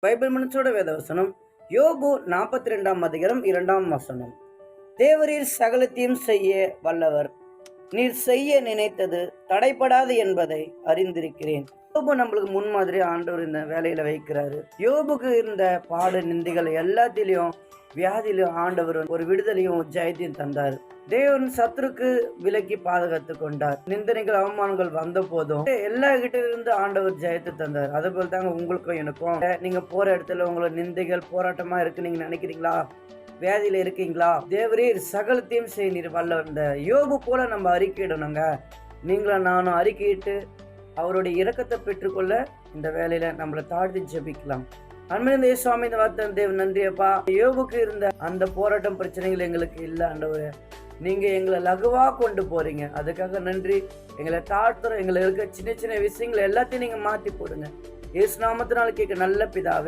Bible மனசோட வேதவசனம் யோபு 42 2 தேவரீர் சகலத்தையும் செய்ய வல்லவர், நீர் செய்ய நினைத்தது தடைப்படாது என்பதை அறிந்திருக்கிறேன். யோபு நம்மளுக்கு முன்மாதிரி ஆண்டவர் இந்த வேலையில வைக்கிறாரு. யோபுக்கு இருந்த பாடு நிந்திகள் எல்லாத்திலையும் வியாதியிலும் ஆண்டவர் ஒரு விடுதலையும் ஜெயத்தையும் தந்தார். தேவன் சத்துருக்கு விலக்கி பாதுகாத்து கொண்டார். நிந்தனைகள் அவமானங்கள் வந்த போதும் எல்லா கிட்ட இருந்து ஆண்டவர் ஜெயத்தை தந்தார். அதே போல தாங்க உங்களுக்கும் எனக்கும். நீங்க போற இடத்துல உங்களோட நிந்தைகள் போராட்டமா இருக்கு நீங்க நினைக்கிறீங்களா? வியாதியில இருக்கீங்களா? தேவரீர் சகலத்தையும் செய்ய நீர் வல்ல. இந்த யோபு போல நம்ம அறிக்கையிடணுங்க. நீங்களும் நானும் அறிக்கையிட்டு அவருடைய இரக்கத்தை பெற்றுக்கொள்ள இந்த வேலையில நம்மளை தாழ்த்தி ஜெபிக்கலாம். அன்பின் சுவாமி, இந்த வார்த்தை தேவன் நன்றியப்பா. யோபுக்கு இருந்த அந்த போராட்டம் பிரச்சனைகள் எங்களுக்கு இல்ல ஆண்டவரே. நீங்க எங்களை லகுவா கொண்டு போறீங்க, அதுக்காக நன்றி. எங்களை தாழ்த்துறோம். எங்களை இருக்க சின்ன சின்ன விஷயங்கள் எல்லாத்தையும் நீங்க மாத்தி போடுங்க. இயேசு நாமத்தினால கேட்க நல்ல பிதாவே.